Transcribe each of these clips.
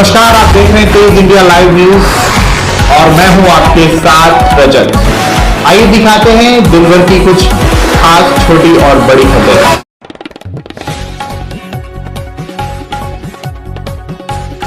नमस्कार, आप देख रहे हैं तेज इंडिया लाइव न्यूज और मैं हूं आपके साथ रजत। आइए दिखाते हैं दिन भर की कुछ खास छोटी और बड़ी खबरें।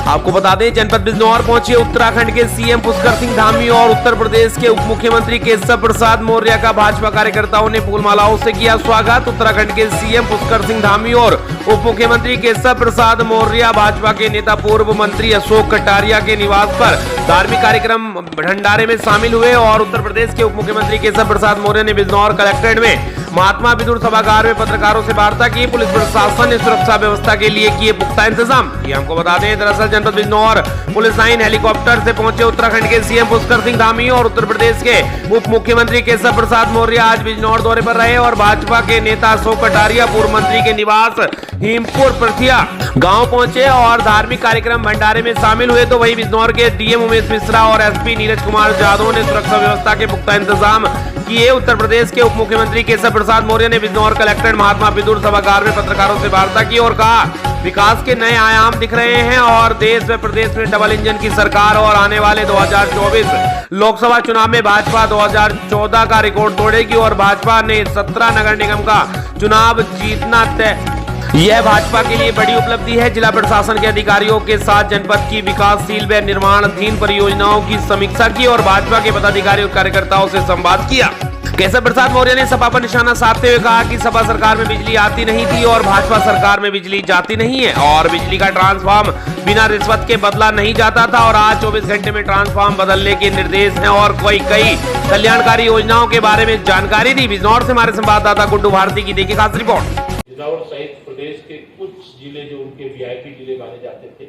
आपको बता दें, जनपद बिजनौर पहुंचे उत्तराखंड के सीएम पुष्कर सिंह धामी और उत्तर प्रदेश के उप मुख्यमंत्री केशव प्रसाद मौर्य का भाजपा कार्यकर्ताओं ने फूलमालाओं से किया स्वागत। उत्तराखंड के सीएम पुष्कर सिंह धामी और उप मुख्यमंत्री केशव प्रसाद मौर्य भाजपा के नेता पूर्व मंत्री अशोक कटारिया के निवास पर धार्मिक कार्यक्रम भंडारे में शामिल हुए और उत्तर प्रदेश के उप मुख्यमंत्री केशव प्रसाद मौर्य ने बिजनौर कलेक्ट्रेट में महात्मा विदुर सभागार में पत्रकारों से वार्ता की। पुलिस प्रशासन ने सुरक्षा व्यवस्था के लिए किए पुख्ता इंतजाम। ये हमको बता दें, दरअसल जनपद बिजनौर पुलिस लाइन हेलीकॉप्टर से पहुंचे उत्तराखंड के सीएम पुष्कर सिंह धामी और उत्तर प्रदेश के उप मुख्यमंत्री केशव प्रसाद मौर्य आज बिजनौर दौरे पर रहे और भाजपा के नेता अशोक कटारिया पूर्व मंत्री के निवास हिमपुर प्रथिया गांव पहुंचे और धार्मिक कार्यक्रम भंडारे में शामिल हुए। तो वहीं बिजनौर के डीएम उमेश मिश्रा और एसपी नीरज कुमार यादव ने सुरक्षा व्यवस्था के पुख्ता इंतजाम किए। उत्तर प्रदेश के उप मुख्यमंत्री केशव प्रसाद मौर्य ने बिजनौर कलेक्ट्रेट महात्मा विदुर सभागार में पत्रकारों से वार्ता की और कहा, विकास के नए आयाम दिख रहे हैं और देश व प्रदेश में डबल इंजन की सरकार और आने वाले 2024 लोकसभा चुनाव में भाजपा 2014 का रिकॉर्ड तोड़ेगी और भाजपा ने 17 नगर निगम का चुनाव जीतना तय। यह भाजपा के लिए बड़ी उपलब्धि है। जिला प्रशासन के अधिकारियों के साथ जनपद की विकासशील व निर्माणाधीन परियोजनाओं की समीक्षा की और भाजपा के पदाधिकारी और कार्यकर्ताओं से संवाद किया। केशव प्रसाद मौर्य ने सपा पर निशाना साधते हुए कहा कि सपा सरकार में बिजली आती नहीं थी और भाजपा सरकार में बिजली जाती नहीं है और बिजली का ट्रांसफार्म बिना रिश्वत के बदला नहीं जाता था और आज 24 घंटे में ट्रांसफार्म बदलने के निर्देश हैं और कई कल्याणकारी योजनाओं के बारे में जानकारी दी। बिजनौर से हमारे संवाददाता गुड्डू भारती की देखिए खास रिपोर्ट। बिजनौर सहित प्रदेश के कुछ जिले जो उनके वीआईपी जिले माने जाते थे,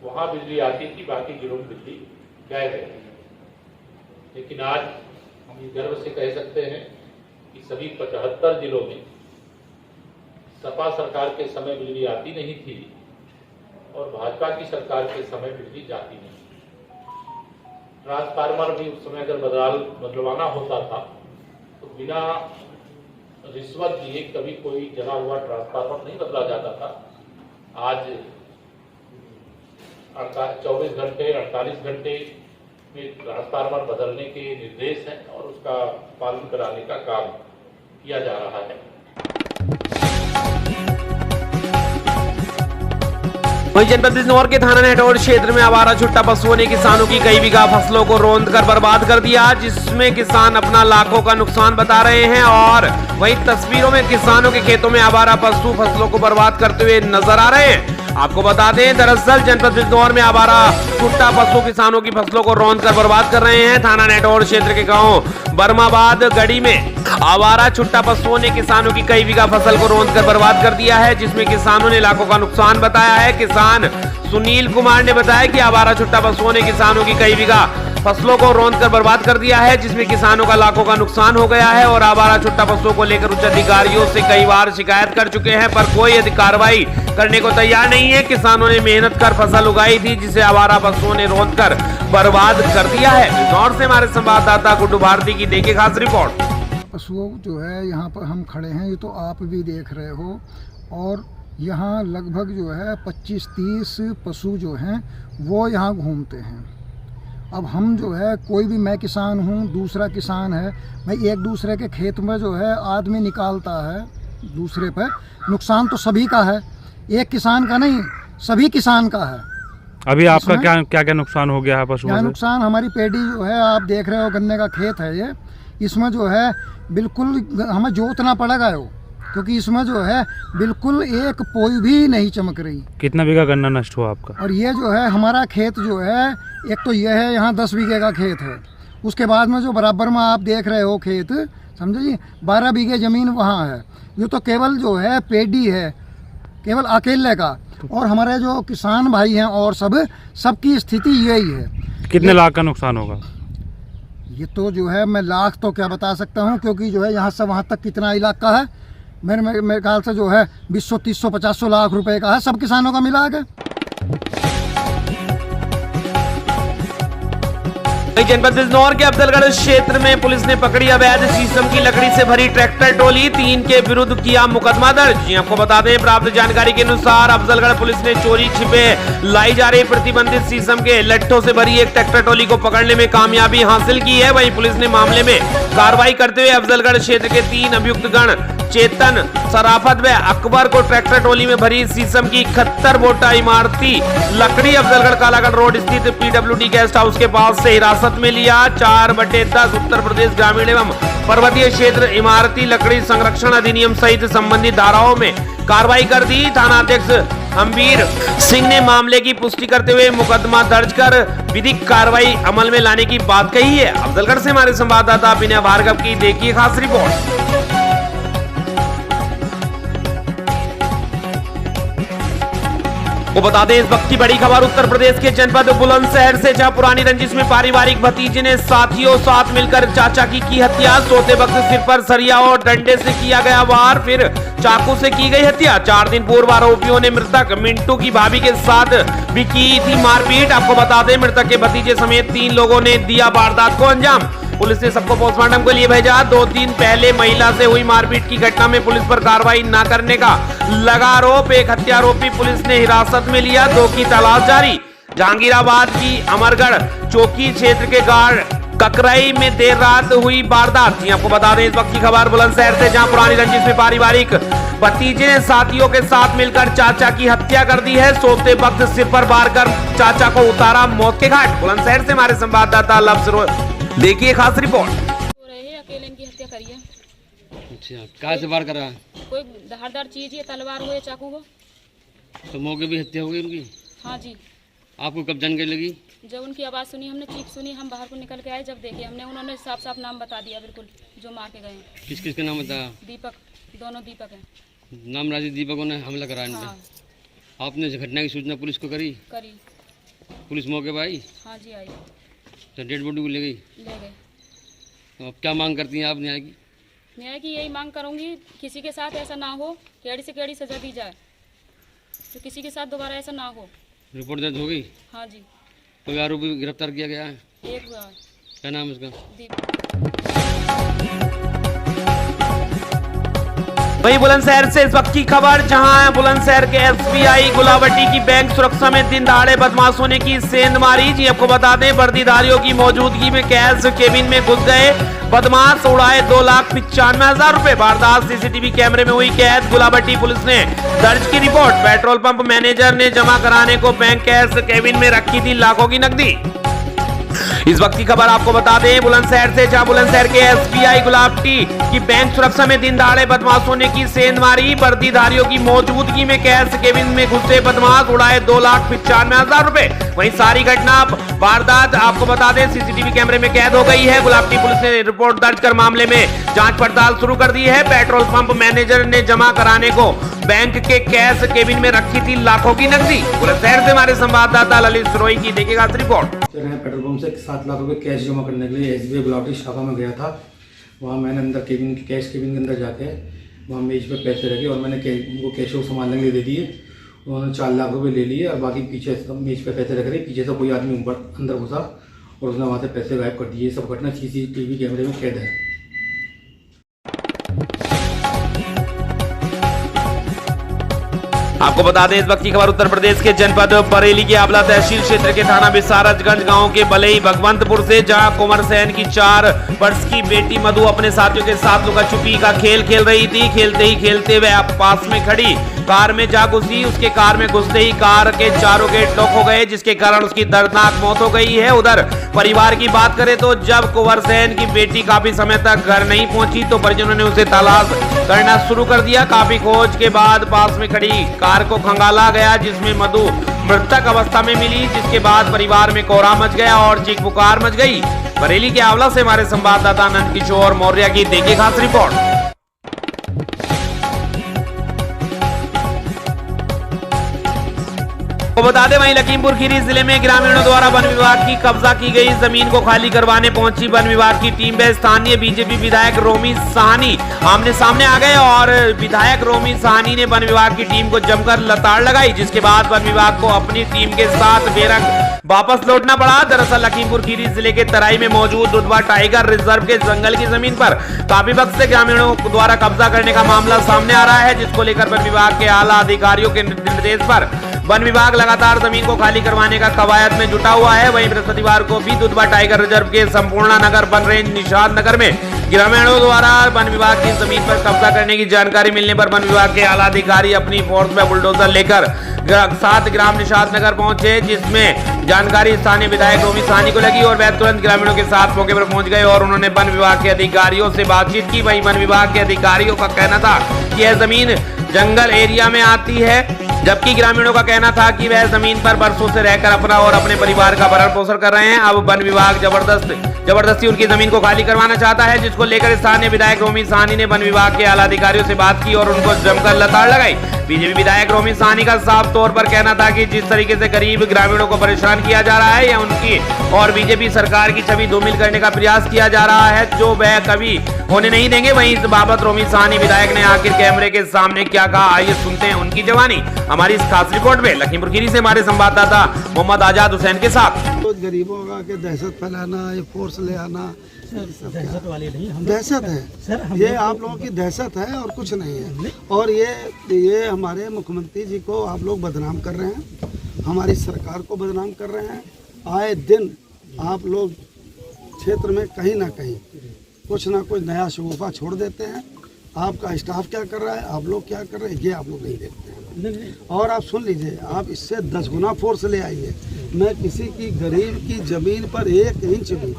वहां बिजली आती थी, बाकी जिलों में बिजली गायब है। लेकिन आज हम गर्व से कह सकते हैं कि सभी 75 जिलों में सपा सरकार के समय बिजली आती नहीं थी और भाजपा की सरकार के समय बिजली जाती नहीं। ट्रांसफार्मर भी उस समय अगर बदलवाना होता था तो बिना रिश्वत दिए कभी कोई जला हुआ ट्रांसफार्मर नहीं बदला जाता था। आज 24 घंटे 48 घंटे में ट्रांसफार्मर बदलने के निर्देश हैं और उसका पालन कराने का काम किया जा रहा है। वहीं जनपद बिजनौर के थाना नेटौर क्षेत्र में आवारा छुट्टा पशुओं ने किसानों की कई बीघा फसलों को रौंदकर बर्बाद कर दिया, जिसमें किसान अपना लाखों का नुकसान बता रहे हैं और वहीं तस्वीरों में किसानों के खेतों में आवारा पशु फसलों को बर्बाद करते हुए नजर आ रहे हैं। आपको बता दें, दरअसल जनपद बिजनौर में आवारा छुट्टा पशु किसानों की फसलों को रौंदकर बर्बाद कर रहे हैं। थाना नेटौर क्षेत्र के गांव बर्माबाद गढ़ी में आवारा छुट्टा पशुओं ने किसानों की कई बीघा फसल को रौंदकर बर्बाद कर दिया है, जिसमें किसानों ने लाखों का नुकसान बताया है। किसान सुनील कुमार ने बताया कि आवारा छुट्टा पशुओं ने किसानों की कई बीघा फसलों को रौंदकर बर्बाद कर दिया है, जिसमें किसानों का लाखों का नुकसान हो गया है और आवारा छुट्टा पशुओं को लेकर उच्च अधिकारियों से कई बार शिकायत कर चुके हैं, पर कोई कार्रवाई करने को तैयार नहीं है। किसानों ने मेहनत कर फसल उगाई थी, जिसे आवारा पशुओं ने रौंदकर बर्बाद कर दिया है। बिजनौर से हमारे संवाददाता गुड्डू भारती की देखिए खास रिपोर्ट। पशुओं जो है यहाँ पर हम खड़े हैं, ये तो आप भी देख रहे हो और यहाँ लगभग जो है 25-30 पशु जो हैं वो यहाँ घूमते हैं। अब हम जो है कोई भी, मैं किसान हूँ, दूसरा किसान है, भाई एक दूसरे के खेत में जो है आदमी निकालता है दूसरे पर, नुकसान तो सभी का है, एक किसान का नहीं, सभी किसान का है। अभी आपका क्या नुकसान हो गया है पशुओं से? नुकसान हमारी पेड़ी जो है, आप देख रहे हो गन्ने का खेत है ये, इसमें जो है बिल्कुल हमें जोतना पड़ेगा वो, क्योंकि इसमें जो है बिल्कुल एक पोई भी नहीं चमक रही। कितना बीघा गन्ना नष्ट हुआ आपका? और ये जो है हमारा खेत जो है, एक तो ये है यहाँ 10 बीघे का खेत है, उसके बाद में जो बराबर में आप देख रहे हो खेत, समझे जी, 12 बीघे ज़मीन वहाँ है। ये तो केवल जो है पेड़ी है, केवल अकेले का, और हमारे जो किसान भाई हैं और सबकी स्थिति यही है। कितने लाख का नुकसान होगा? ये तो जो है मैं लाख तो क्या बता सकता हूँ, क्योंकि जो है यहाँ से वहाँ तक कितना इलाका है, मेरे ख्याल से जो है 200, 300, 500 लाख रुपए का है सब किसानों का मिला के। जनपद बिजनौर के अफजलगढ़ क्षेत्र में पुलिस ने पकड़ी अवैध शीशम की लकड़ी से भरी ट्रैक्टर ट्रॉली, 3 के विरुद्ध किया मुकदमा दर्ज। आपको बता दें, प्राप्त जानकारी के अनुसार अफजलगढ़ पुलिस ने चोरी छिपे लाई जा रही प्रतिबंधित शीशम के लट्ठों से भरी एक ट्रैक्टर ट्रॉली को पकड़ने में कामयाबी हासिल की है। वहीं पुलिस ने मामले में कार्रवाई करते हुए अफजलगढ़ क्षेत्र के 3 अभियुक्त गण चेतन, सराफत व अकबर को ट्रैक्टर ट्रॉली में भरी शीशम की 71 बोटा इमारती लकड़ी अफजलगढ़ कालागढ़ रोड स्थित PWD गेस्ट हाउस के पास से हिरासत में लिया। 4/10 उत्तर प्रदेश ग्रामीण एवं पर्वतीय क्षेत्र इमारती लकड़ी संरक्षण अधिनियम सहित संबंधित धाराओं में कार्रवाई कर दी। थानाध्यक्ष हम्बीर सिंह ने मामले की पुष्टि करते हुए मुकदमा दर्ज कर विधिक कार्रवाई अमल में लाने की बात कही है। अफजलगढ़ से हमारे संवाददाता विनय भार्गव की देखिए खास रिपोर्ट। वो बता दें, इस वक्त की बड़ी खबर उत्तर प्रदेश के जनपद बुलंदशहर से, जहां पुरानी रंजिश में पारिवारिक भतीजे ने साथियों साथ मिलकर चाचा की हत्या। सोते वक्त सिर पर सरिया और डंडे से किया गया वार, फिर चाकू से की गई हत्या। 4 दिन पूर्व आरोपियों ने मृतक मिंटू की भाभी के साथ भी की थी मारपीट। आपको बता दें, मृतक के भतीजे समेत 3 लोगों ने दिया वारदात को अंजाम। पुलिस ने सबको पोस्टमार्टम के लिए भेजा। 2 दिन पहले महिला से हुई मारपीट की घटना में पुलिस पर कार्रवाई न करने का लगा आरोप। एक हत्यारोपी पुलिस ने हिरासत में लिया, 2 की तलाश जारी। जहांगीराबाद की अमरगढ़ चौकी क्षेत्र के गार्ड ककरई में देर रात हुई वारदात। आपको बता दें, इस वक्त की खबर बुलंदशहर से, जहां पुरानी रंजिश में पारिवारिक भतीजे ने साथियों के साथ मिलकर चाचा की हत्या कर दी है। सोते वक्त सिर पर वार कर चाचा को उतारा मौत के घाट। बुलंदशहर से हमारे संवाददाता लफ्ज देखिए खास रिपोर्ट। अकेले इनकी हत्या करी है। अच्छा, कहाँ से वार कर रहा है? कोई धारदार चीज है, तलवार हो या चाकू हो। तो मौके भी हत्या हो गई उनकी? हाँ जी। आपको कब जानकारी लगी? जब उनकी आवाज़ सुनी, हमने चीख सुनी, हम बाहर को निकल के आए। जब देखे हमने, उन्होंने साफ साफ नाम बता दिया बिल्कुल, जो मार के गए। किस किस का नाम बताया? दीपक, दोनों दीपक हैं। नाम राजी दीपकों ने हमला करा इन हाँ। पे। आपने इस घटना की सूचना पुलिस को करी? पुलिस मौके पर आई? हाँ जी आई। तो डेड बॉडी को ले गई? ले गए। तो अब क्या मांग करती हैं आप न्याय की? न्याय की यही मांग करूंगी, किसी के साथ ऐसा ना हो, कैडी से कैडी सजा दी जाए, तो किसी के साथ दोबारा ऐसा ना हो। रिपोर्ट दर्ज हो गई? हाँ जी। कोई आरोपी गिरफ्तार किया गया है? एक हुआ। क्या नाम है उसका? दीपक। वहीं बुलंदशहर से इस वक्त की खबर, जहां बुलंदशहर के SBI गुलावटी की बैंक सुरक्षा में दिन दहाड़े बदमाशों ने की सेंध मारी। जी आपको बता दें, वर्दीधारियों की मौजूदगी में कैश केबिन में घुस गए बदमाश, उड़ाए 2,95,000 रुपए। वारदात CCTV कैमरे में हुई कैद। गुलावटी पुलिस ने दर्ज की रिपोर्ट। पेट्रोल पंप मैनेजर ने जमा कराने को बैंक कैश केबिन में रखी थी लाखों की नकदी। इस वक्त की खबर आपको बता दें, बुलंदशहर से, जहां बुलंदशहर के SBI गुलावटी की बैंक सुरक्षा में दिन दहाड़े बदमाशों ने की सेंध मारी। वर्दीधारियों की मौजूदगी में कैश केबिन में घुसे बदमाश, उड़ाए 2,95,000 रुपए। वहीं सारी घटना वारदात आपको बता दें CCTV कैमरे में कैद हो गई है। गुलावटी पुलिस ने रिपोर्ट दर्ज कर मामले में जांच पड़ताल शुरू कर दी है। पेट्रोल पंप मैनेजर ने जमा कराने को बैंक के कैश केबिन में रखी थी लाखों की नकदी। बुलंदशहर से हमारे संवाददाता ललित सरोई की देखिएगा रिपोर्ट। मैं पेट्रोल पंप से 7 लाख रुपए कैश जमा करने के लिए SBI गुलावटी शाखा में गया था। वहाँ मैंने अंदर कैश केबिन के अंदर जाके वहाँ मेज पे पैसे रखे और मैंने उनको कैश को संभालने के लिए दे दिए। उन्होंने 4 लाख रुपए ले लिए और बाकी पीछे मेज पे पैसे रख रहे। पीछे से कोई आदमी ऊपर अंदर घुसा और उसने वहाँ से पैसे गायब कर दिए। सब घटना CCTV कैमरे में कैद है। आपको बता दें, इस वक्त की खबर उत्तर प्रदेश के जनपद बरेली के आंवला तहसील क्षेत्र के थाना बिसारजगंज गांव के बलई भगवंतपुर से, जहां कुंवर सेन की 4 वर्ष की बेटी मधु अपने साथियों के साथ लुका छुपी का खेल खेल रही थी। खेलते ही खेलते वह पास में खड़ी कार में जा घुसी। उसके कार में घुसते ही कार के चारों गेट लॉक हो गए, जिसके कारण उसकी दर्दनाक मौत हो गई है। उधर परिवार की बात करें तो जब कुंवर सेन की बेटी काफी समय तक घर नहीं पहुंची तो परिजनों ने उसे तलाश करना शुरू कर दिया। काफी खोज के बाद पास में खड़ी कार को खंगाला गया, जिसमें मधु मृतक अवस्था में मिली, जिसके बाद परिवार में कोहराम मच गया और चीख पुकार मच गई। बरेली के आंवला से हमारे संवाददाता नंद किशोर मौर्य की देखिए खास रिपोर्ट। तो बता दें वहीं लखीमपुर खीरी जिले में ग्रामीणों द्वारा वन विभाग की कब्जा की गई जमीन को खाली करवाने पहुंची वन विभाग की टीम में स्थानीय बीजेपी विधायक रोमी साहनी आमने सामने आ गए और विधायक रोमी साहनी ने वन विभाग की टीम को जमकर लताड़ लगाई, जिसके बाद वन विभाग को अपनी टीम के साथ बेरंग वापस लौटना पड़ा। दरअसल लखीमपुर खीरी जिले के तराई में मौजूद दुधवा टाइगर रिजर्व के जंगल की जमीन पर काफी वक्त से ग्रामीणों द्वारा कब्जा करने का मामला सामने आ रहा है, जिसको लेकर वन विभाग के आला अधिकारियों के निर्देश पर वन विभाग लगातार जमीन को खाली करवाने का कवायद में जुटा हुआ है। वहीं बृहस्पतिवार को भी दुधवा टाइगर रिजर्व के संपूर्ण नगर वन रेंज निषाद नगर में ग्रामीणों द्वारा वन विभाग की जमीन पर कब्जा करने की जानकारी मिलने पर वन विभाग के आला अधिकारी अपनी फोर्स में बुलडोजर लेकर 7 ग्राम निषाद नगर पहुंचे, जिसमें जानकारी स्थानीय विधायक रोमी साहनी को लगी और वह तुरंत ग्रामीणों के साथ मौके पर पहुंच गए और उन्होंने वन विभाग के अधिकारियों से बातचीत की। वहीं वन विभाग के अधिकारियों का कहना था कि यह जमीन जंगल एरिया में आती है, जबकि ग्रामीणों का कहना था कि वह जमीन पर बरसों से रहकर अपना और अपने परिवार का भरण पोषण कर रहे हैं। अब वन विभाग जबरदस्ती उनकी जमीन को खाली करवाना चाहता है, जिसको लेकर स्थानीय विधायक रोमी साहनी ने वन विभाग के आला अधिकारियों से बात की और उनको जमकर लताड़ लगाई। बीजेपी विधायक रोमी साहनी का साफ तौर पर कहना था कि जिस तरीके से गरीब ग्रामीणों को परेशान किया जा रहा है या उनकी और बीजेपी सरकार की छवि धूमिल करने का प्रयास किया जा रहा है, जो वह कभी होने नहीं देंगे। वहीं इस बाबत रोमी साहनी विधायक ने आखिर कैमरे के सामने क्या कहा, आइए सुनते हैं उनकी जवानी हमारी इस खास रिपोर्ट में। लखीमपुर खीरी से हमारे संवाददाता मोहम्मद आजाद हुसैन के साथ। तो गरीबों का के दहशत फैलाना, ये फोर्स ले आना, दहशत वाली नहीं, हम दहशत है सर, ये आप लोगों की दहशत है और कुछ नहीं है। और ये हमारे मुख्यमंत्री जी को आप लोग बदनाम कर रहे हैं, हमारी सरकार को बदनाम कर रहे हैं। आए दिन आप लोग क्षेत्र में कहीं ना कहीं कुछ ना कुछ नया शगुफा छोड़ देते हैं। आपका स्टाफ क्या कर रहा है, आप लोग क्या कर रहे हैं, ये आप लोग नहीं देखते हैं। और आप सुन लीजिए, आप इससे 10 गुना फोर्स ले आइए, मैं किसी की गरीब की जमीन पर 1 इंच भी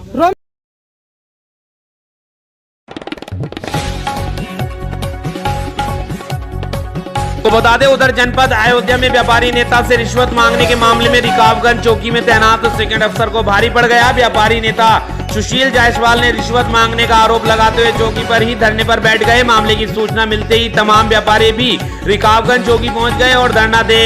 तो बता दें उधर जनपद अयोध्या में व्यापारी नेता से रिश्वत मांगने के मामले में रिकाबगंज चौकी में तैनात सेकंड अफसर को भारी पड़ गया। व्यापारी नेता सुशील जायसवाल ने रिश्वत मांगने का आरोप लगाते हुए चौकी पर ही धरने पर बैठ गए। मामले की सूचना मिलते ही तमाम व्यापारी भी रिकाबगंज चौकी पहुंच गए और धरना दे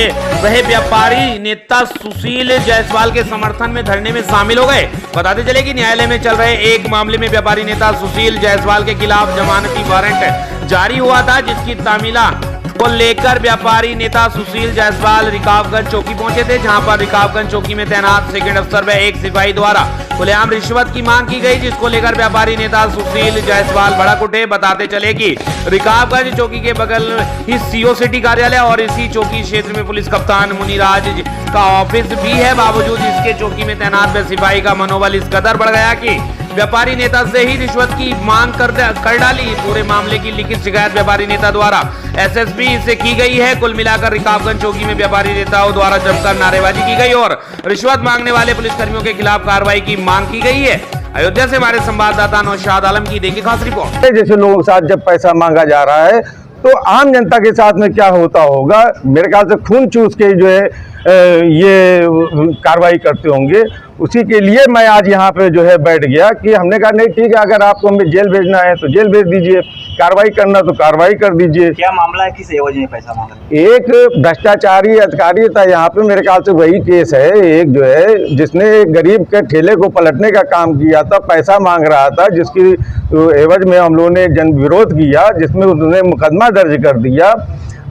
रहे व्यापारी नेता सुशील जायसवाल के समर्थन में धरने में शामिल हो गए। बताते चले कि न्यायालय में चल रहे एक मामले में व्यापारी नेता सुशील जायसवाल के खिलाफ जमानती वारंट जारी हुआ था, जिसकी तामीला को लेकर व्यापारी नेता सुशील जायसवाल रिकाबगंज चौकी पहुंचे थे, जहां पर रिकाबगंज चौकी में तैनात सेकंड अफसर व एक सिपाही द्वारा खुलेआम रिश्वत की मांग की गई, जिसको लेकर व्यापारी नेता सुशील जायसवाल भड़क उठे। बताते चले कि रिकाबगंज चौकी के बगल ही सीओ सिटी कार्यालय और इसी चौकी क्षेत्र में पुलिस कप्तान मुनिराज का ऑफिस भी है। बावजूद इसके चौकी में तैनात व सिपाही का मनोबल इस कदर बढ़ गया कि व्यापारी नेता से ही रिश्वत की मांग कर डाली। पूरे मामले की लिखित शिकायत व्यापारी नेता द्वारा एसएसपी से की गई है। कुल मिलाकर रिकाबगंज चौकी में व्यापारी नेताओं द्वारा जमकर नारेबाजी की गई और रिश्वत मांगने वाले पुलिसकर्मियों के खिलाफ कार्रवाई की मांग की गई है। अयोध्या से हमारे संवाददाता नौशाद आलम की देखिए खास रिपोर्ट। जैसे लोगों के साथ जब पैसा मांगा जा रहा है तो आम जनता के साथ में क्या होता होगा, मेरे ख्याल से खून चूस के जो है ये कार्रवाई करते होंगे। उसी के लिए मैं आज यहाँ पे जो है बैठ गया कि हमने कहा नहीं ठीक है, अगर आपको हमें जेल भेजना है तो जेल भेज दीजिए, कार्रवाई करना तो कार्रवाई कर दीजिए। क्या मामला है, किस एवज में पैसा मांगा? एक भ्रष्टाचारी अधिकारी था यहाँ पे, मेरे ख्याल से वही केस है। एक जो है जिसने एक गरीब के ठेले को पलटने का काम किया था, पैसा मांग रहा था, जिसकी एवज में हम लोगों ने जन विरोध किया, जिसमें उसने मुकदमा दर्ज कर दिया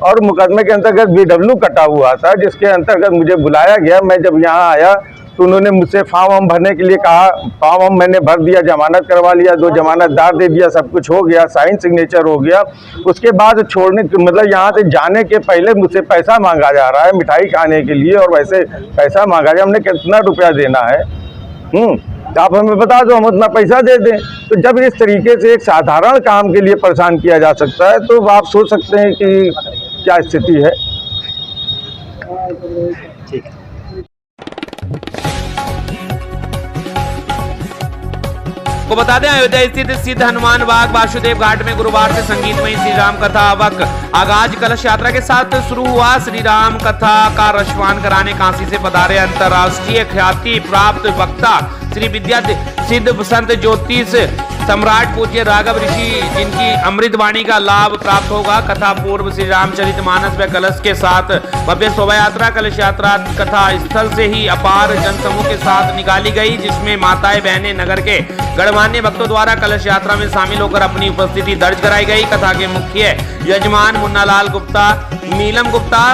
और मुकदमे के अंतर्गत BW कटा हुआ था, जिसके अंतर्गत मुझे बुलाया गया। मैं जब यहाँ आया तो उन्होंने मुझसे फॉर्म भरने के लिए कहा, फॉर्म मैंने भर दिया, जमानत करवा लिया, 2 जमानतदार दे दिया, सब कुछ हो गया, साइन सिग्नेचर हो गया। उसके बाद छोड़ने मतलब यहाँ से जाने के पहले मुझसे पैसा मांगा जा रहा है मिठाई खाने के लिए, और वैसे पैसा मांगा जाए, हमने कितना रुपया देना है, आप हमें बता दो, हम उतना पैसा दे दें। तो जब इस तरीके से एक साधारण काम के लिए परेशान किया जा सकता है तो आप सोच सकते हैं कि क्या स्थिति है। ठीक है। को बता दें अयोध्या स्थित सिद्ध हनुमान बाग वासुदेव घाट में गुरुवार से संगीतमयी श्री राम कथा आवक आगाज कलश यात्रा के साथ शुरू हुआ। श्री राम कथा का रसपान कराने काशी से पधारे अंतर्राष्ट्रीय ख्याति प्राप्त वक्ता श्री विद्या सिद्ध संत ज्योतिष सम्राट पूज्य राघव ऋषि जिनकी अमृतवाणी का लाभ प्राप्त होगा। कथा पूर्व श्री रामचरितमानस व कलश के साथ भव्य शोभा यात्रा कलश यात्रा कथा स्थल से ही अपार जनसमूह के साथ निकाली गई, जिसमें माताएं बहनें नगर के गणमान्य भक्तों द्वारा कलश यात्रा में शामिल होकर अपनी उपस्थिति दर्ज कराई गई। कथा के मुख्य यजमान मुन्नालाल गुप्ता, नीलम गुप्ता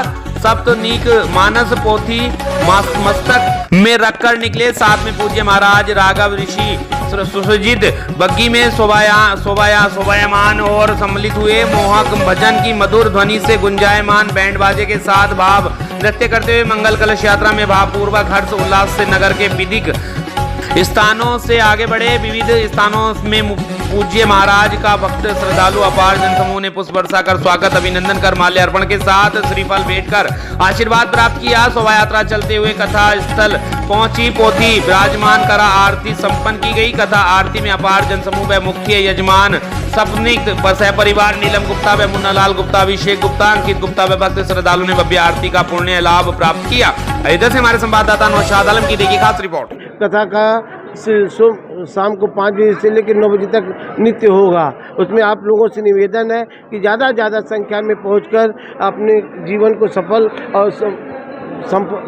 सप्तनीक मानस पोथी मस्तक में रखकर निकले। साथ में पूज्य महाराज राघव ऋषि सुसज्जित बग्गी में शोभायमान और सम्मिलित हुए। मोहक भजन की मधुर ध्वनि से गुंजायमान बैंड बाजे के साथ भाव नृत्य करते हुए मंगल कलश यात्रा में भावपूर्वक हर्ष उल्लास से नगर के विधिक स्थानों से आगे बढ़े। विविध स्थानों में पूज्य महाराज का भक्त श्रद्धालु अपार जनसमूह ने पुष्प वर्षा कर स्वागत अभिनंदन कर माल्यार्पण के साथ श्रीफल भेंट कर आशीर्वाद प्राप्त किया। शोभा यात्रा चलते हुए कथा स्थल पहुंची, पोथी विराजमान करा आरती संपन्न की गई। कथा आरती में अपार जनसमूह व मुख्य यजमान सपनिक सह परिवार नीलम गुप्ता व मुन्नालाल गुप्ता, अभिषेक गुप्ता, अंकित गुप्ता व भक्त श्रद्धालु ने भव्य आरती का पुण्य लाभ प्राप्त किया। अयोध्या से हमारे संवाददाता नौशाद आलम की देखी खास रिपोर्ट। कथा का शाम को 5 बजे से लेकर 9 बजे तक नित्य होगा। उसमें आप लोगों से निवेदन है कि ज़्यादा संख्या में पहुंचकर अपने जीवन को सफल और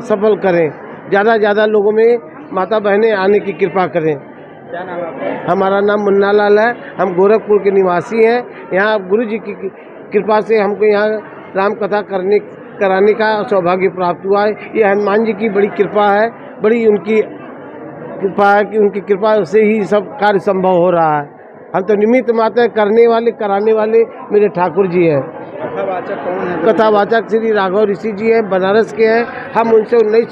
सफल करें। ज़्यादा लोगों में माता बहनें आने की कृपा करें। क्या नाम है आपका? हमारा नाम मुन्नालाल है, हम गोरखपुर के निवासी हैं। यहाँ गुरु जी की कृपा से हमको यहाँ राम कथा कराने का सौभाग्य प्राप्त हुआ है। ये हनुमान जी की बड़ी कृपा है, बड़ी उनकी कृपा है कि उनकी कृपा से ही सब कार्य संभव हो रहा है। हम तो निमित्त मात्र करने वाले कराने वाले मेरे ठाकुर जी हैं। कथावाचक कौन है? कथावाचक श्री राघव ऋषि जी हैं, बनारस के हैं। हम उनसे 19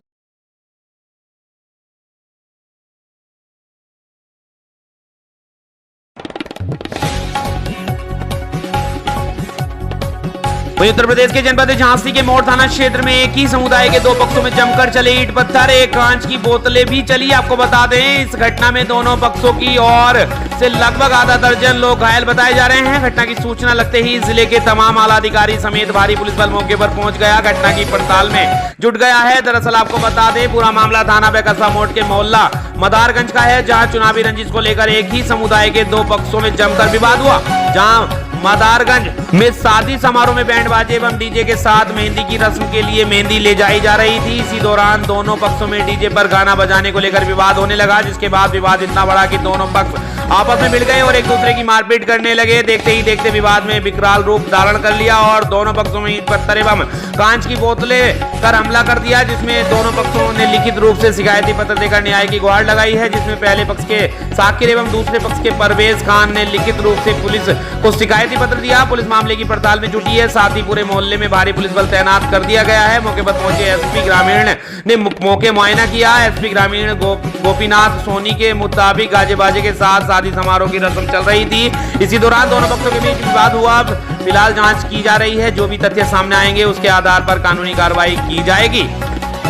वहीं उत्तर प्रदेश के जनपद झांसी के मोड़ थाना क्षेत्र में एक ही समुदाय के दो पक्षों में जमकर चले ईंट पत्थर, एक कांच की बोतलें भी चली। आपको बता दें इस घटना में दोनों पक्षों की ओर से लगभग आधा दर्जन लोग घायल बताए जा रहे हैं। घटना की सूचना लगते ही जिले के तमाम आला अधिकारी समेत भारी पुलिस बल मौके पर पहुंच गया, घटना की पड़ताल में जुट गया है। दरअसल आपको बता दें पूरा मामला थाना बेकसा मोड़ के मोहल्ला मदारगंज का है, जहां चुनावी रंजिश को लेकर एक ही समुदाय के दो पक्षों में जमकर विवाद हुआ। जहां मदारगंज में शादी समारोह में बैंड बाजे एवं डीजे के साथ मेहंदी की रस्म के लिए मेहंदी ले जाई जा रही थी। इसी दौरान दोनों पक्षों में डीजे पर गाना बजाने को लेकर विवाद होने लगा, जिसके बाद विवाद इतना बड़ा कि दोनों पक्ष आपस में भिड़ गए और एक दूसरे की मारपीट करने लगे। देखते ही देखते विवाद में विकराल रूप धारण कर लिया और दोनों पक्षों में ईंट पत्थर एवं कांच की बोतलें कर हमला कर दिया, जिसमें दोनों पक्षों ने लिखित रूप से शिकायती पत्र देकर न्याय की गुहार लगाई है। जिसमें पहले पक्ष के साकिर एवं दूसरे पक्ष के परवेज खान ने लिखित रूप से पुलिस को शिकायती पत्र दिया। पुलिस मामले की पड़ताल में जुटी है, साथ ही पूरे मोहल्ले में भारी पुलिस बल तैनात कर दिया गया है। मौके पर पहुंचे एसपी ग्रामीण ने मौके मुआयना किया। एसपी ग्रामीण गोपीनाथ सोनी के मुताबिक गाजे बाजे के साथ शादी समारोह की रस्म चल रही थी। इसी दौरान दोनों पक्षों के बीच विवाद हुआ। फिलहाल जांच की जा रही है, जो भी तथ्य सामने आएंगे उसके आधार पर कानूनी कार्रवाई की जाएगी।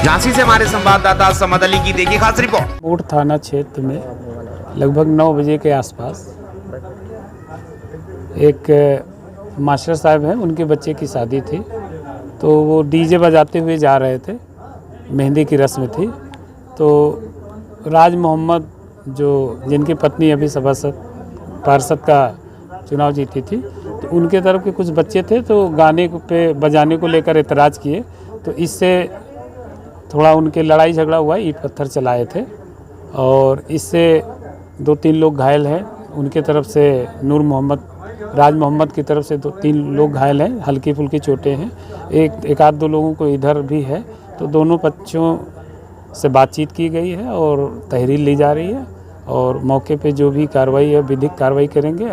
झांसी से हमारे संवाददाता समद अली की देखी खास रिपोर्ट। मोड़ थाना क्षेत्र में लगभग 9 बजे के आसपास एक मास्टर साहब हैं, उनके बच्चे की शादी थी, तो वो डीजे बजाते हुए जा रहे थे, मेहंदी की रस्म थी। तो राज मोहम्मद जो जिनकी पत्नी अभी सभासद पार्षद का चुनाव जीती थी, तो उनके तरफ के कुछ बच्चे थे, तो गाने पे बजाने को लेकर एतराज़ किए, तो इससे थोड़ा उनके लड़ाई झगड़ा हुआ, ईंट पत्थर चलाए थे और इससे 2-3 लोग घायल हैं। उनके तरफ से नूर मोहम्मद राज मोहम्मद की तरफ से 2-3 लोग घायल हैं, हल्की फुल्की चोटें हैं, एक आध 2 लोगों को इधर भी है। तो दोनों पक्षों से बातचीत की गई है और तहरीर ली जा रही है और मौके पे जो भी कार्रवाई है विधिक कार्रवाई करेंगे।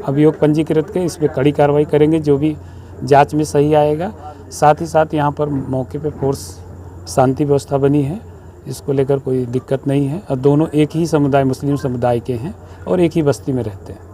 अभियोग पंजीकृत के इस पर कड़ी कार्रवाई करेंगे, जो भी जांच में सही आएगा। साथ ही साथ यहाँ पर मौके पे फोर्स शांति व्यवस्था बनी है, इसको लेकर कोई दिक्कत नहीं है। और दोनों एक ही समुदाय मुस्लिम समुदाय के हैं और एक ही बस्ती में रहते हैं।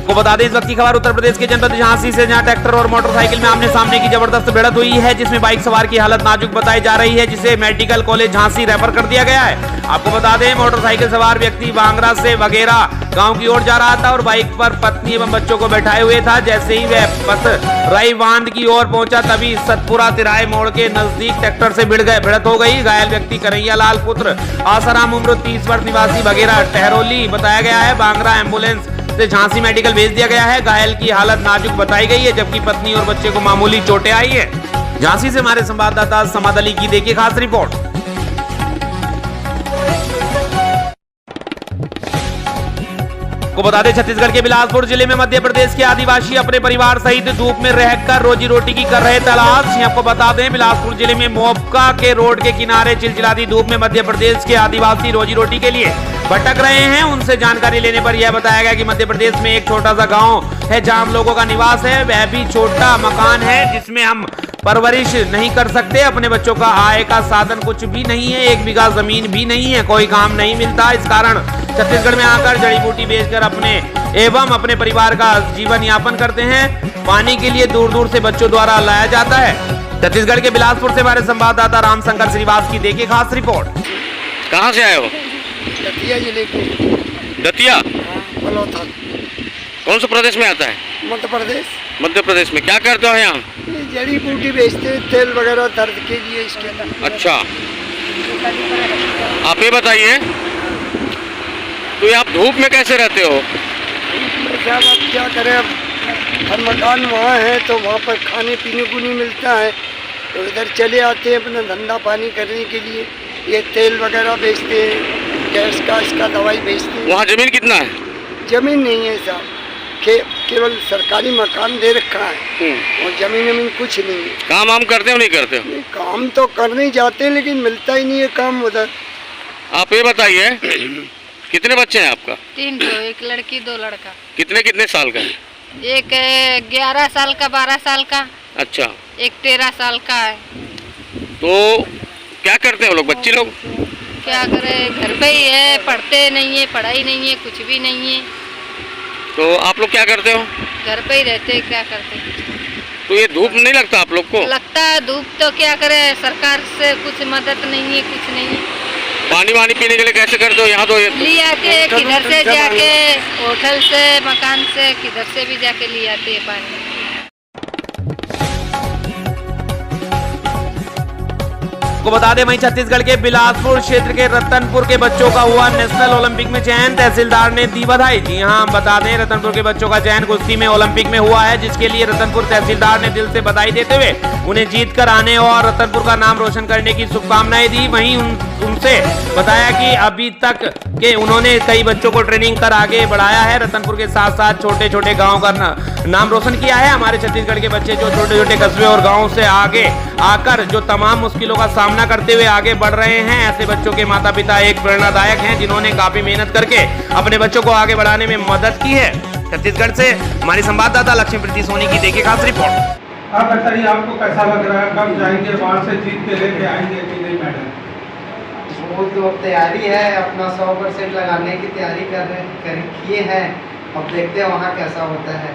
को बता दें इस वक्त की खबर उत्तर प्रदेश के जनपद झांसी से, जहां ट्रैक्टर और मोटरसाइकिल में आमने सामने की जबरदस्त भिड़ंत हुई है, जिसमें बाइक सवार की हालत नाजुक बताई जा रही है, जिसे मेडिकल कॉलेज झांसी रेफर कर दिया गया है। आपको बता दें मोटरसाइकिल सवार व्यक्ति बांगरा से वगैरा गांव की ओर जा रहा था और बाइक पर पत्नी एवं बच्चों को बैठाए हुए था। जैसे ही वह पथराई बांध की ओर पहुंचा तभी सतपुरा तिराहे मोड़ के नजदीक ट्रैक्टर से भिड़ंत हो गई। घायल व्यक्ति कन्हैया लाल पुत्र आसाराम उम्र 30 वर्ष निवासी वगैरा टहरोली बताया गया है। बांगरा एम्बुलेंस से झांसी मेडिकल भेज दिया गया है। घायल की हालत नाजुक बताई गई है, जबकि पत्नी और बच्चे को मामूली चोटें आई है। झांसी से हमारे संवाददाता समद अली की देखिए खास रिपोर्ट। को बता दें छत्तीसगढ़ के बिलासपुर जिले में मध्य प्रदेश के आदिवासी अपने परिवार सहित धूप में रहकर रोजी रोटी की कर रहे तलाश। आपको बता दें बिलासपुर जिले में मोपका के रोड के किनारे चिलचिलाती धूप में मध्य प्रदेश के आदिवासी रोजी रोटी के लिए भटक रहे हैं। उनसे जानकारी लेने पर यह बताया गया कि मध्य प्रदेश में एक छोटा सा गांव है जहां हम लोगों का निवास है। वह भी छोटा मकान है जिसमें हम परवरिश नहीं कर सकते। अपने बच्चों का आय का साधन कुछ भी नहीं है, 1 बीघा जमीन भी नहीं है, कोई काम नहीं मिलता। इस कारण छत्तीसगढ़ में आकर जड़ी बूटी बेचकर अपने एवं अपने परिवार का जीवन यापन करते हैं। पानी के लिए दूर दूर से बच्चों द्वारा लाया जाता है। छत्तीसगढ़ के बिलासपुर से हमारे संवाददाता रामशंकर श्रीवास की देखिए खास रिपोर्ट। कहाँ से आए हो? दतिया जिले के दतिया कौन सा प्रदेश में आता है? मध्य प्रदेश। मध्य प्रदेश में क्या करते हो यहाँ? जड़ी बूटी बेचते हैं, तेल वगैरह दर्द के लिए इसके अंदर। अच्छा, आप ये बताइए तो आप धूप में कैसे रहते हो? साहब अब क्या करें, अब हर मकान वहाँ है तो वहाँ पर खाने पीने को नहीं मिलता है, तो इधर चले आते हैं अपना धंधा पानी करने के लिए। ये तेल वगैरह बेचते हैं, गैस का इसका दवाई बेचते हैं। वहाँ जमीन कितना है? जमीन नहीं है साहब, केवल सरकारी मकान दे रखा है और जमीन कुछ नहीं है। काम वाम करते हो नहीं करते हो? काम तो करने ही जाते हैं लेकिन मिलता ही नहीं है काम उधर। आप ये बताइए कितने बच्चे हैं आपका? 3, 1 लड़की 2 लड़का। कितने कितने साल का है? एक 11 साल का, 12 साल का। अच्छा, एक 13 साल का है। तो क्या करते हैं वो लोग, बच्चे लोग? क्या करें, घर पे ही है, पढ़ते नहीं है, पढ़ाई नहीं है, कुछ भी नहीं है। तो आप लोग क्या करते हो? घर पे ही रहते, क्या करते। तो ये धूप नहीं लगता आप लोग को? लगता है धूप, तो क्या करें, सरकार से कुछ मदद नहीं है, कुछ नहीं है। पानी वानी पीने के लिए कैसे करते हो? यहाँ तो ले आते हैं किधर से जाके, होटल से, मकान से, किधर से भी जाके ले आते हैं पानी। को बता दें वहीं छत्तीसगढ़ के बिलासपुर क्षेत्र के रतनपुर के बच्चों का हुआ नेशनल ओलंपिक में चयन। तहसीलदार ने दी बधाई। जी हां, हम बता दें रतनपुर के बच्चों का चयन कुश्ती में ओलंपिक में हुआ है, जिसके लिए रतनपुर तहसीलदार ने दिल से बधाई देते हुए उन्हें जीत कर आने और रतनपुर का नाम रोशन करने की शुभकामनाएं दी। वहीं उनसे बताया कि अभी तक के उन्होंने कई बच्चों को ट्रेनिंग कर आगे बढ़ाया है। रतनपुर के साथ साथ छोटे छोटे गाँव का नाम रोशन किया है। हमारे छत्तीसगढ़ के बच्चे जो छोटे छोटे कस्बे और गाँव से आगे आकर जो तमाम मुश्किलों का सामना करते हुए आगे बढ़ रहे हैं, ऐसे बच्चों के माता पिता एक प्रेरणादायक हैं, जिन्होंने काफी मेहनत करके अपने बच्चों को आगे बढ़ाने में मदद की है। छत्तीसगढ़ से हमारी संवाददाता लक्ष्मीप्रीति सोनी की देखिए खास रिपोर्ट। आप बताइए आपको कैसा लग रहा है, कब जाएंगे वहाँ से जीत के लेके आएंगे कि नहीं मैडम? वो तो तैयारी है, अपना 100% लगाने की तैयारी किए हैं। अब देखते हैं वहाँ कैसा होता है।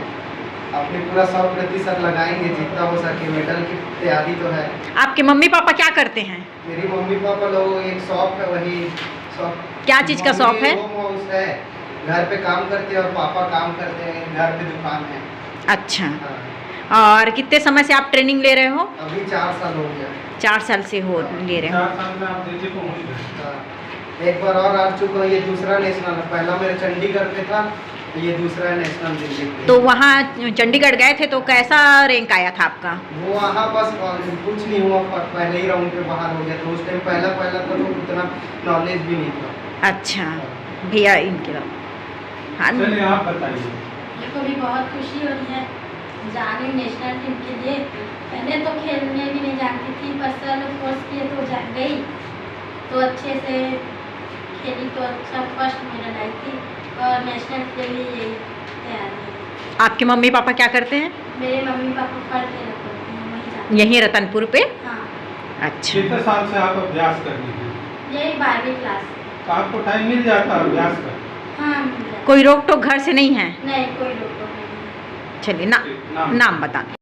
अपने पूरा 100% लगाएंगे, जितना हो सके। मेडल की तैयारी तो है। आपके मम्मी पापा क्या करते हैं? मेरी मम्मी पापा लोग एक शॉप है, वही शॉप। क्या चीज़ का शॉप है? होम हाउस है, घर पे काम करते हैं और पापा काम करते हैं, घर पे दुकान है। अच्छा, और कितने समय से आप ट्रेनिंग ले रहे हो? अभी 4 साल हो गया। 4 साल से हो ले रहे हो। 4 साल में आप दिल्ली पहुँच गए। एक बार और आ चुका हूँ, ये दूसरा नेशनल है। पहला मेरा चंडीगढ़ पे था, ये दूसरा है नेशनल दिल्ली पे। तो वहाँ चंडीगढ़ गए थे तो कैसा रैंक आया था आपका? वो वहाँ बस कुछ नहीं हुआ, पहले ही राउंड पे बाहर हो गया। तो उस टाइम पहला था तो उतना नॉलेज भी नहीं था। अच्छा भैया, इनके हाँ, चलिए आप बताइए। मेरे को भी बहुत खुशी हो रही है जाने नेशनल टीम के लिए। पहले तो खेलने भी नहीं जानती थी, बस सर लोग फोर्स किए तो जा गई, तो अच्छे से खेली, तो अच्छा फर्स्ट मेडल आई थी और नेशनल के लिए यही तैयारी है। आपके मम्मी पापा क्या करते हैं? मेरे मम्मी पापा पढ़ते रहते हैं वहीं जाते। यहीं रतनपुर पे? हाँ। अच्छा, कितने साल से आप अभ्यास कर रही हैं? यही 12वीं क्लास। तो आपको टाइम मिल जाता है अभ्यास का? हाँ, मिल जाता। कोई रोक टोक घर से नहीं है? नहीं, कोई रोक टोक नहीं। चलिए नाम बता दें।